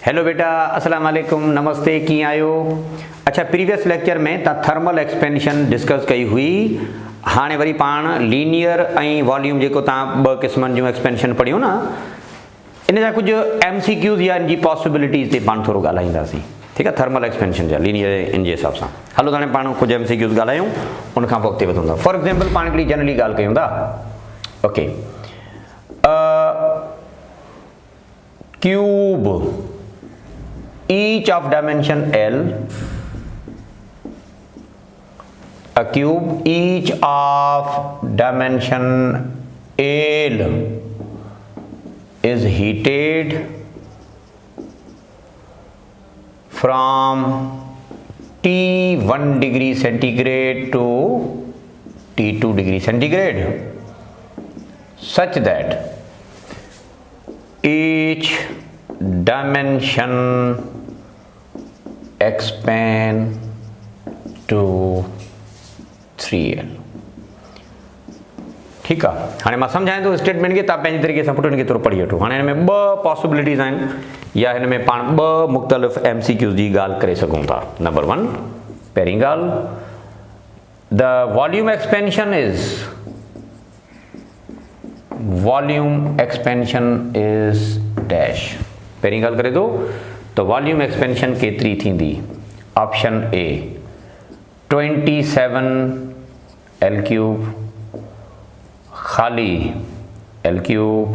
Hello बेटा, अस्सलाम वालेकुम, नमस्ते, कीअं आहियो। अच्छा, प्रीवियस लेक्चर में त थर्मल एक्सपेंशन डिस्कस कई हुई। हाणे वरी पाण लीनियर ऐं वॉल्यूम जेको तव्हां ॿ क़िस्मनि जूं एक्सपेंशन पढ़ियूं न, इन जा कुझु MCQs या इन जी पॉसिबिलिटीज़ ते पाण थोरो ॻाल्हाईंदासीं। ठीकु आहे, थर्मल एक्सपेंशन जा लीनियर इन जे हिसाब सां। हलो हाणे पाण कुझु MCQs ॻाल्हायूं, उनखां पोइ अॻिते वधूं था। फॉर एग्ज़ाम्पल पाण हिकिड़ी जनरली ॻाल्हि कयूं था। Okay, cube each of dimension L, a cube each of dimension L is heated from T1 degree centigrade to T2 degree centigrade such that each dimension expand to 3L। ठीक है, हाँ मैं समझाएं तो स्टेटमेंट के ताप पंहिंजे तरीके से पुट इनके थोरो पढ़ी वठो। हाणे इनमें ॿ पॉसिबिलिटीज़ आहिनि या इनमें पाण ॿ मुख़्तलिफ़ MCQs जी ॻाल्हि करे सघूं था। नंबर 1, पहिरीं ॻाल्हि, the volume expansion is dash. पहिरीं ॻाल्हि करे थो त वॉल्यूम एक्सपेंशन केतिरी थींदी। ऑप्शन ए 27 L क्यूब, ख़ाली L cube.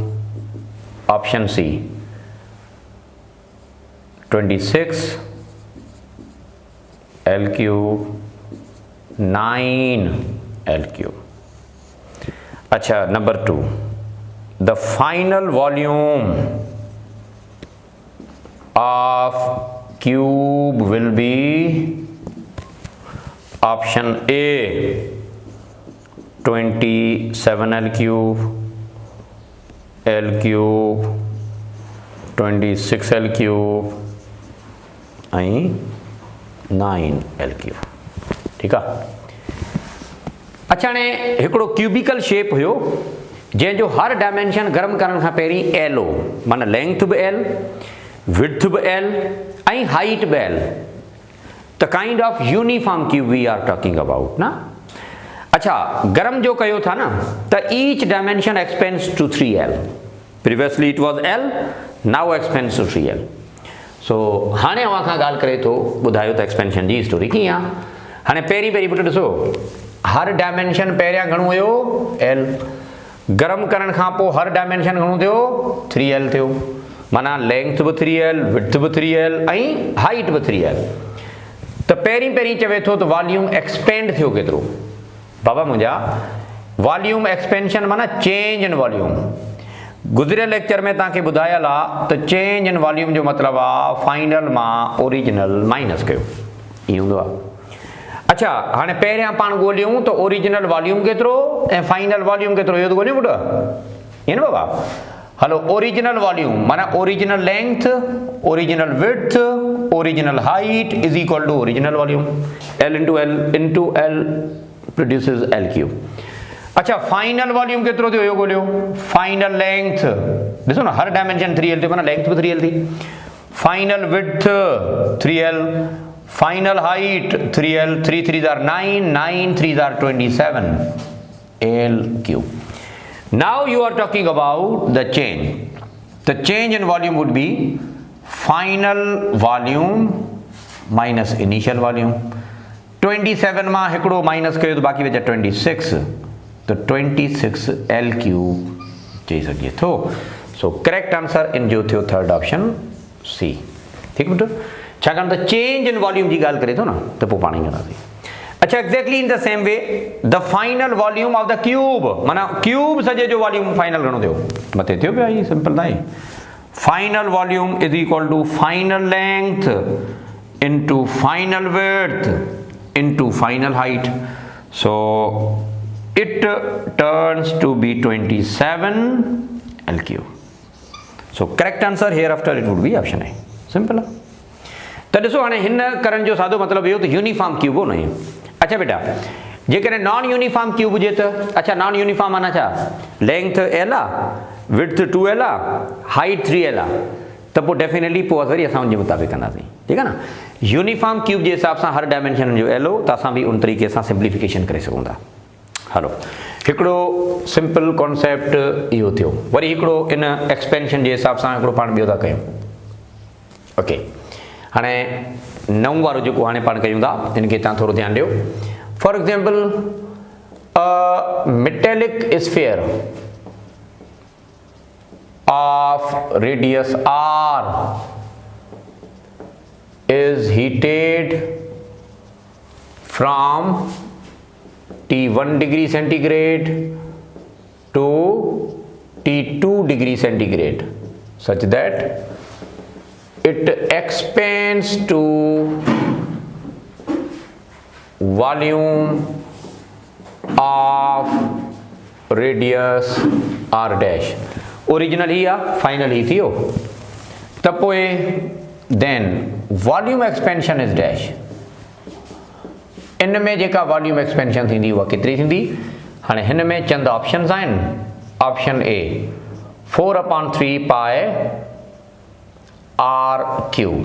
Option C 26 L cube, 9 L cube. अच्छा, number 2, the final volume of cube will be option A 27 L cube, 26 L cube and 9 L cube। ठीक है। अच्छा, ने हिकिड़ो cubical shape हुयो जंहिंजो हर dimension गरम करण खां पहिरीं L हो, माना लेंथ बि L, width बि L ऐं हाइट बि L। त kind of uniform cube we are talking about ना। अच्छा, गरम जो कयो था ना, त each dimension expands to 3L। Previously it was L, now expands to 3L। So हाणे अवां खां ॻाल्हि करे थो ॿुधायो त एक्सपेंशन जी स्टोरी कीअं आहे। हाणे पहिरीं पुट ॾिसो, हर डायमेंशन पहिरियां घणो हुयो L, गरम करण खां पोइ हर डायमेंशन घणो थियो 3L थियो, माना लेंथ बि 3L, विड्थ बि 3L ऐं हाइट बि 3L। त पहिरीं चवे थो त वॉल्यूम एक्सपेंड थियो केतिरो। बाबा मुंहिंजा, वॉल्यूम एक्सपेंशन माना चेंज इन वॉल्यूम। गुज़िरियल लेक्चर में तव्हांखे ॿुधायल आहे त चेंज इन वॉल्यूम जो मतिलबु आहे फाइनल मां ओरिजिनल माइनस कयो, ईअं हूंदो आहे। अच्छा, हाणे पहिरियां पाण ॻोल्हियूं त ओरिजिनल वॉल्यूम केतिरो ऐं फाइनल वॉल्यूम केतिरो, इहो त ॻोल्हियूं पुट, ईअं न बाबा। हलो, ओरिजिनल वॉल्यूम माना original length, original width, original height is equal to original volume. L into L produces L cube. अच्छा, फाइनल वॉल्यूम केतिरो थियो इहो ॻोल्हियो। फाइनल लेंथ ॾिसो ना, हर डायमेंशन 3L थियो, माना लेंथ बि 3L थी। Final width 3L, final height 3L, 3 3s are 9, 9 3s are 27 L cube. Now you are talking about the change. The change in volume would be final volume minus initial volume। 27 मां हिकिड़ो minus कयो त बाक़ी बचा 26, तो 26 L cube चई सघिजे थो। सो करेक्ट आंसर इन जो थियो थर्ड ऑप्शन सी। ठीकु बेटो, छाकाणि त चेंज इन वॉल्यूम जी ॻाल्हि करे थो न, त पोइ पाण ई कंदासीं। अच्छा, exactly in the same way the final volume of the cube, माना क्यूब सॼे जो वॉल्यूम फाइनल घणो थियो, मथे थियो पियो, सिंपल था। Final volume is equal to final length into final width into final height. So it turns to be 27 L cube. So correct answer here after it would be option A. Simple आहे। त ॾिसो, हाणे हिन करण जो सादो मतिलबु इहो त यूनिफॉर्म क्यूब हो न। अच्छा बेटा, जेकॾहिं नॉन यूनिफॉर्म क्यूब हुजे त, अच्छा नॉन यूनिफॉर्म माना छा, लेंथ L आहे, विड्थ 2L आहे, हाइट 3L आहे, त पोइ डेफिनेटली पोइ वरी असां उनजे मुताबिक़ कंदासीं, ठीकु आहे न। यूनिफॉर्म क्यूब जे हिसाब सां हर डायमेंशन जो एलो त असां बि उन तरीक़े सां सिंप्लीफिकेशन करे सघूं था। हलो, हिकिड़ो सिंपल कॉन्सेप्ट इहो थियो। वरी हिकिड़ो इन एक्सपेंशन जे हिसाब सां हिकिड़ो पाण ॿियो था कयूं। ओके, हाणे 9 वारो जेको हाणे पाण कयूं था इनखे तव्हां थोरो ध्यानु ॾियो। For example metallic sphere of radius r is heated from T1 degree centigrade to T2 degree centigrade such that it expands to volume of radius r dash। Original ही या फाइनल ही थियो त पोइ then volume expansion is dash. इन में जेका volume expansion थींदी उहा केतिरी थींदी? हाणे हिन में चंद ऑप्शंस आहिनि। ऑप्शन ए 4/3 pi R cube.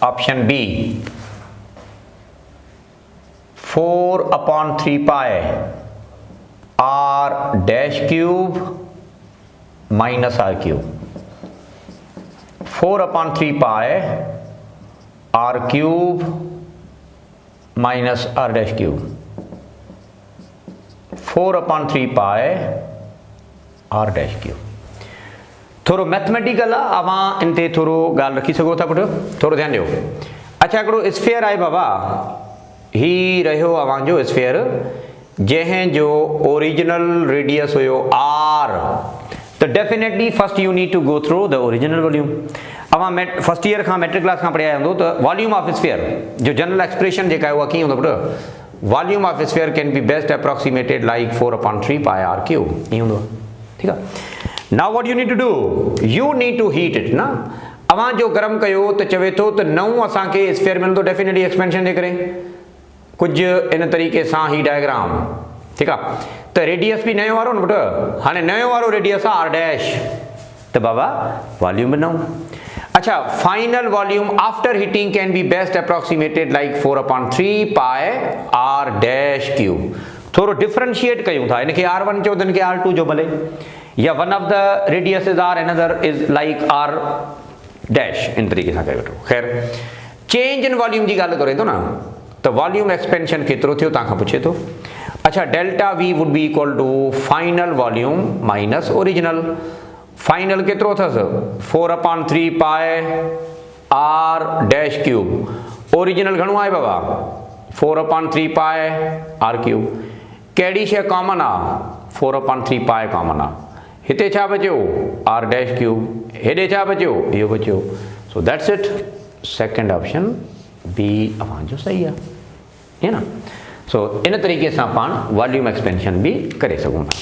Option B 4/3 pi R dash cube minus R cube. 4/3 pi R cube minus R dash cube. 4/3 pi R dash cube. थोरो मैथमेटिकल आहे, अवां इन ते थोरो ॻाल्हि रखी सघो था पुटु, थोरो ध्यानु ॾियो। अच्छा, हिकिड़ो स्फेयर आहे बाबा, ही रहियो अवांजो स्फेयर जंहिंजो ओरिजिनल रेडियस हुयो आर। त definitely first you need to go through the original volume. अवां फर्स्ट ईयर खां मैट्रिक क्लास खां पढ़िया हूंदो त वॉल्यूम ऑफ स्फेयर जो जनरल एक्सप्रेशन जेका आहे उहा कीअं हूंदो पुटु? Volume of sphere can be best approximated like 4/3 pi R cube, ईअं हूंदो, ठीकु आहे। Now what you need to do, you need to heat it न। अवां जो गरम कयो त चवे थो त नओं असांखे स्फेयर मिलंदो डेफिनेटली एक्सपेंशन जे करे। कुछ इन तरीक़े सां ही डायग्राम, ठीकु आहे। त रेडियस बि नयो वारो न पुटु, हाणे नयो वारो रेडियस आहे आर डैश, त बाबा वॉल्यूम बि नओं। अच्छा, final volume after heating can be best approximated like 4/3 pi R dash cube. थोरो डिफरेंशिएट कयूं था, इनखे R1 चओ त इनखे R2 जो भले, या one of the radius is R another is like R dash, इन तरीक़े सां करे वठो। ख़ैर, चेंज इन वॉल्यूम जी ॻाल्हि करे थो न, त वॉल्यूम एक्सपेंशन केतिरो थियो तव्हां खां पुछे थो। अच्छा, delta V would be equal to final volume minus original. Final केतिरो अथसि? 4/3 pi R dash cube. Original घणो आहे बाबा? 4/3 पाए आर क्यूब। कहिड़ी शइ कॉमन आहे? 4/3 पाए कॉमन आहे। हिते छा बचियो? Are dash cube. हेॾे छा बचियो? इहो बचियो। So that's it, second option B अवांजो सही आहे, है ना। सो इन तरीक़े सां पाण वॉल्यूम एक्सपेंशन बि करे सघूं था।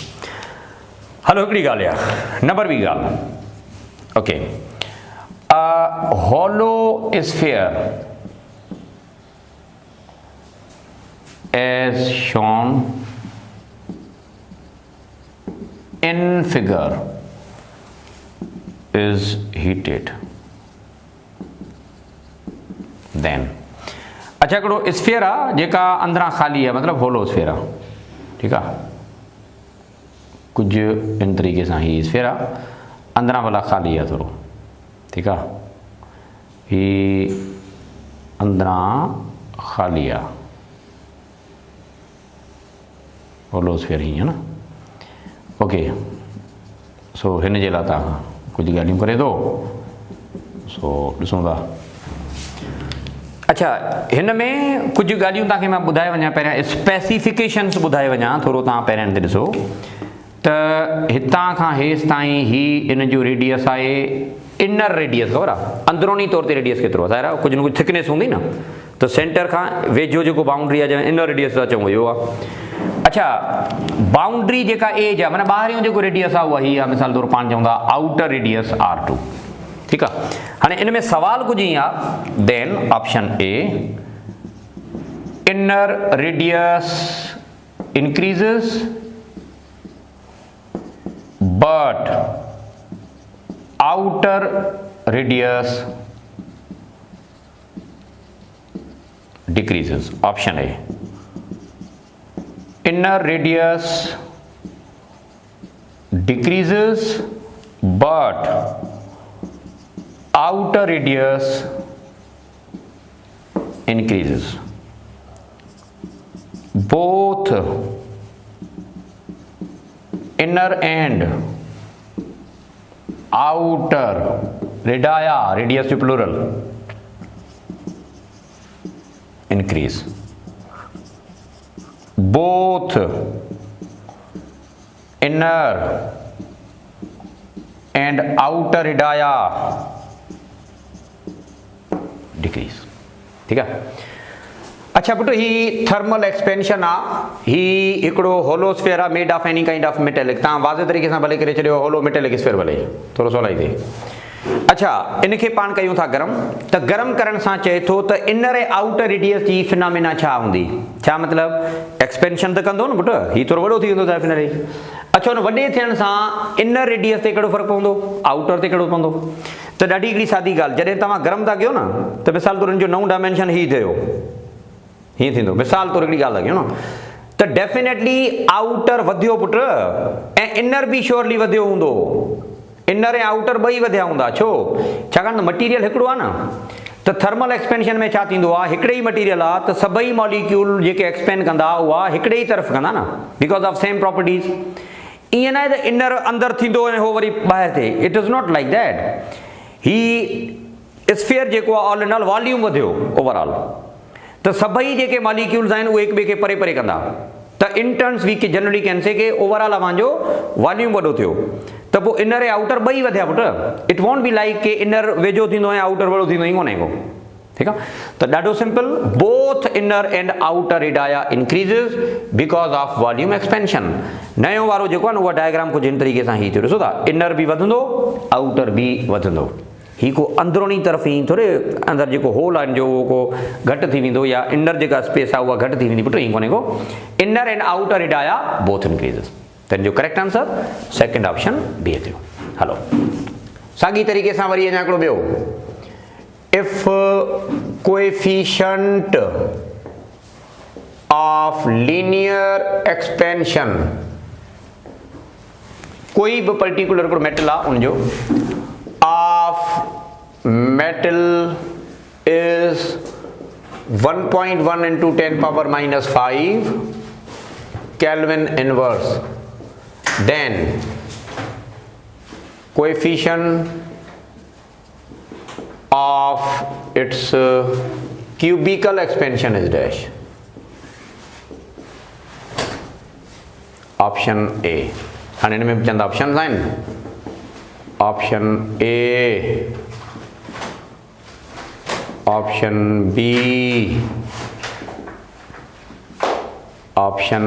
हलो, हिकिड़ी ॻाल्हि आहे, नंबर ॿी ॻाल्हि। Okay, hollow sphere as shown in figure is heated then। अच्छा, हिकिड़ो स्फेयर आहे जेका अंदरां ख़ाली आहे, मतिलबु होलो स्फेयर आहे, ठीकु आहे। कुझु इन तरीक़े सां ही स्फेयर आहे, अंदरां भला ख़ाली आहे थोरो, ठीकु आहे। ही अंदरां ख़ाली आहे, होलो स्फेयर ही आहे न। ओके, सो हिन जे लाइ तव्हां कुझु ॻाल्हियूं करे थो, सो ॾिसूं था। अच्छा, हिन में कुछ ॻाल्हियूं तव्हांखे मां ॿुधाए वञा, पहिरियां स्पेसिफिकेशन्स ॿुधाए वञा, थोरो तव्हां पहिरियां हिते ॾिसो त हितां खां हेसि ताईं ही इन जो रेडियस आहे इनर रेडियस, ख़बर आहे? अंदरूनी तौर ते रेडियस केतिरो आहे? ज़ाहिर आहे कुझु न कुझु थिकनेस हूंदी न, त सेंटर खां वेझो जेको बाउंड्री आहे जंहिं इनर रेडियस था चऊं इहो आहे। अच्छा, बाउंड्री जेका एज आहे, माना ॿाहिरियों जेको रेडियस आहे उहा ही आहे, मिसाल तौरु पाण चऊं था आउटर रेडियस R2, ठीकु आहे। हाणे इन में सवाल कुझु ईअं आहे, then option A inner radius increases but outer radius decreases. Option A. Inner radius decreases but outer radius increases. Both inner and outer radii, radius to plural, increase. Both inner and outer radii decrease. ठीक है. अच्छा पुट ही thermal expansion आ ही हिकिड़ो hollow sphere आ made of any kind of metallic. तव्हां वाज़े तरीक़े सां भले करे छॾियो होलो मेटेलिक स्फेयर भले थोरो सवलाई थिए. अच्छा इनखे पाण कयूं था गरम. त गरम करण सां चए थो त इनर ऐं आउटर रेडियस जी फिनोमिना छा हूंदी. छा मतिलबु एक्सपेंशन त कंदो न पुट, ही थोरो वॾो थी वेंदो डेफिनेटली. अच्छा हुन वॾे थियण सां इनर रेडियस ते कहिड़ो फ़र्क़ु पवंदो, आउटर ते कहिड़ो पवंदो. त ॾाढी हिकिड़ी सादी ॻाल्हि, जॾहिं तव्हां गरम था कयो न त मिसाल तौर जो नओं डायमेंशन ही थियो, हीअं थींदो. मिसाल तौर हिकिड़ी ॻाल्हि था कयूं न त डेफिनेटली आउटर वधियो पुट ऐं इनर बि श्योरली वधियो हूंदो. इनर ऐं आउटर ॿई वधिया हूंदा. छो? छाकाणि त मटीरियल हिकिड़ो आहे न. त थर्मल एक्सपेंशन में छा थींदो आहे, हिकिड़े ई मटीरियल आहे त सभई मॉलिक्यूल जेके एक्सपेंड कंदा उहा हिकिड़े ई तरफ़ कंदा न, बिकॉज ऑफ सेम प्रॉपर्टीज़. ईअं न आहे त इनर अंदरि थींदो ऐं हो वरी ॿाहिरि थिए. It is not like that. ही स्फीयर जेको आहे ऑल इन ऑल वॉल्यूम वधियो ओवरऑल, त सभई जेके मॉलिक्यूल्स आहिनि उहे हिक ॿिए खे परे परे कंदा. त इन टर्म्स वी के जनरली कैन से के ओवरऑल अवांजो वॉल्यूम वॾो थियो. त पोइ इनर ऐं आउटर ॿई वधिया put. It won't be like के इनर वेझो थींदो ऐं आउटर वॾो थींदो, ईअं कोन्हे को. ठीकु आहे. त ॾाढो simple, both inner and outer radii increases because of volume expansion. नयो वारो जेको आहे न उहा डायग्राम कुझु इन तरीक़े सां ही थियो. ॾिसो था, इनर बि वधंदो, आउटर बि वधंदो. ही को अंदरूनी तरफ़ ई थोरे अंदरि जेको होल आहे जो को घटि थी वेंदो, या इनर जेका स्पेस आहे उहा घटि थी वेंदी. पुट ईअं कोन्हे को. Inner and outer radii both increases. त जो correct answer second option B थियो. हलो साॻी तरीक़े सां वरी अञा हिकिड़ो ॿियो. If coefficient of linear expansion, कोई भी पर्टिकुलर हिकिड़ो मेटल आहे उनजो of metal is 1.1 into 10 power minus 5 Kelvin inverse, then coefficient of its cubical expansion is dash. Option A. हाँ इनमें चंद ऑप्शन आहिनि. Option A, option B, option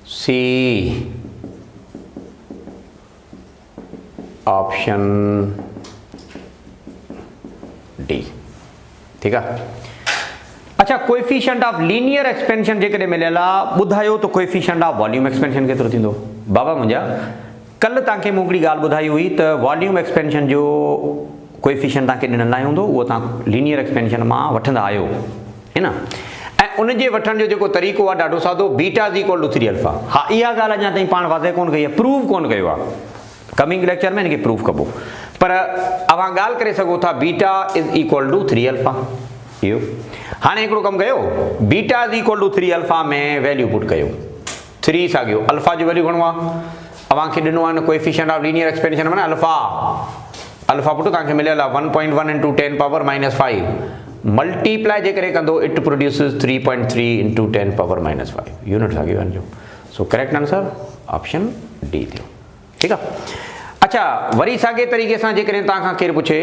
C, option D. ठीक है. अच्छा कोएफिशिएंट ऑफ लीनियर एक्सपेंशन जेकॾहिं मिलियल आहे, ॿुधायो त कोएफिशिएंट ऑफ वॉल्यूम एक्सपेंशन केतिरो थींदो. बाबा मुंहिंजा कल्ह तव्हांखे मूं हिकिड़ी ॻाल्हि ॿुधाई हुई त वॉल्यूम एक्सपेंशन जो कोएफिशिएंट तव्हांखे ॾिनल न हूंदो, उहो तव्हां लीनियर एक्सपेंशन मां वठंदा आहियो, है न. ऐं उनजे वठण जो जेको तरीक़ो आहे ॾाढो सादो, beta is equal to 3 alpha. हा इहा ॻाल्हि अञा ताईं पाण वाज़े कोन कई आहे, प्रूव कोन कयो आहे. कमिंग लेक्चर में हिनखे प्रूव कबो, पर अवां ॻाल्हि करे सघो था beta is equal to 3 alpha. इहो हाणे हिकिड़ो कमु कयो, beta is equal to 3 alpha में वैल्यू पुट कयो. 3 साॻियो अल्फा जो वैल्यू घणो आहे, अव्हांखे ॾिनो आहे न कोएफिशिएंट ऑफ लीनियर एक्सपेंशन में अल्फा. अल्फा पुट तव्हांखे मिलियल आहे 1.1 इंटू 10 पावर माइनस 5. मल्टीप्लाई जे करे कंदो it produces 3.3 into 10 power minus 5 unit साॻियो वञिजो. So correct answer option D थियो. ठीकु आहे. अच्छा वरी साॻे तरीक़े सां जेकॾहिं तव्हांखां केरु पुछे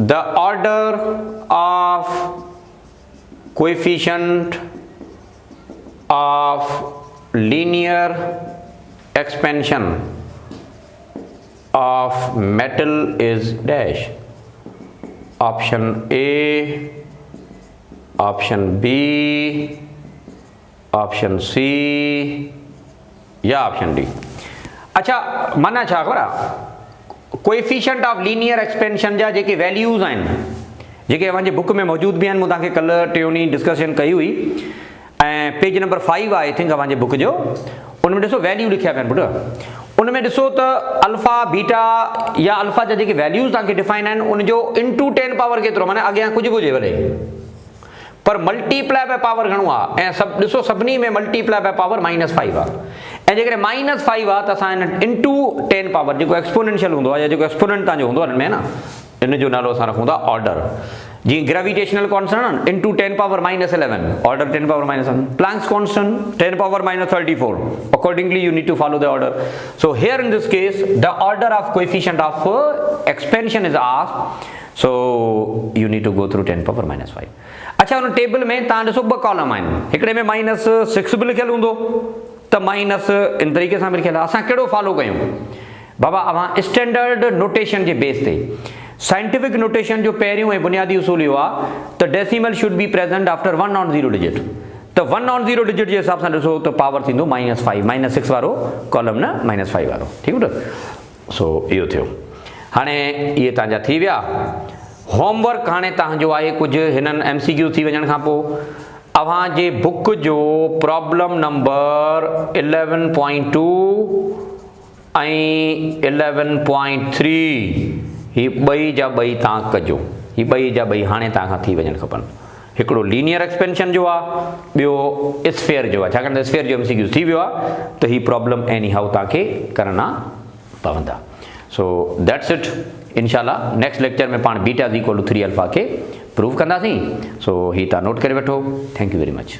the order of coefficient of linear expansion of metal is dash. Option A, option B, option C, या ऑप्शन डी। अच्छा माना छा ख़बर आहे, कोएफिशिएंट ऑफ लीनियर एक्सपेंशन जा जेके वैल्यूज़ आहिनि जेके अव्हांजे बुक में मौजूद भी आहिनि, मूं तव्हांखे कल्ह टियों ॾींहुं डिस्कशन कई हुई, ऐं पेज नंबर 5 आहे आई थिंक अव्हांजे बुक जो, उनमें ॾिसो वैल्यू लिखिया पिया आहिनि पुट। उनमें ॾिसो त अल्फा बीटा या अल्फा जा जेके वैल्यूज़ तव्हांखे डिफाइन आहिनि उनजो इनटू 10 पावर केतिरो, माना अॻियां कुझु बि हुजे भले, पर मल्टीप्लाई बाय पावर घणो आहे, ऐं सभु ॾिसो सभिनी में मल्टीप्लाई बाय पावर -5 आहे, ऐं जेकॾहिं -5 आहे त असां हिन इनटू 10 पावर जेको एक्सपोनेंशियल हूंदो आहे या जेको एक्सपोनेंट तव्हांजो हूंदो आहे हिन में न, इन जो नालो असां रखूं था ऑर्डर। जीअं gravitational constant into 10 power -11 order 10 power -1, Planck's constant 10 power -34, accordingly you need to follow the order. So here in this case the order of coefficient of expansion is asked, so you need to go through 10 power -5। अच्छा उन table में तव्हां ॾिसो ॿ column आहिनि, हिकिड़े में -6 बि लिखियलु हूंदो त माइनस इन तरीक़े सां बि लिखियलु आहे। असां कहिड़ो फॉलो कयूं बाबा, अवां स्टैंडर्ड नोटेशन जे बेस ते, साइंटिफिक नोटेशन जो पहिरियों ऐं बुनियादी उसूल इहो आहे त decimal should be present after 1 on 0 digit, त 1 ऑन 0 डिजिट जे हिसाब सां ॾिसो त पावर थींदो -5, -6 वारो कॉलम न -5 वारो, ठीकु आहे। सो इहो थियो। हाणे इहे तव्हांजा थी विया होमवर्क। हाणे तव्हांजो आहे कुझु हिननि MCQ थी वञण खां पोइ अव्हांजे बुक जो प्रॉब्लम नंबर 11.2 ऐं 11.3 ही ॿई जा ॿई तव्हां कजो, ही ॿई जा ॿई हाणे तव्हां खां थी वञणु खपनि। हिकिड़ो लीनियर एक्सपेंशन जो आहे, ॿियो स्फेयर जो आहे, छाकाणि त स्फेयर जो MCQ थी वियो आहे त ही प्रॉब्लम एनी हाउ तव्हांखे करणा पवंदा। So that's it. इंशाल्लाह नेक्स्ट लेक्चर में पाण beta is equal to 3 alpha खे प्रूव कंदासीं। सो ही तव्हां नोट करे वठो। Thank you very much.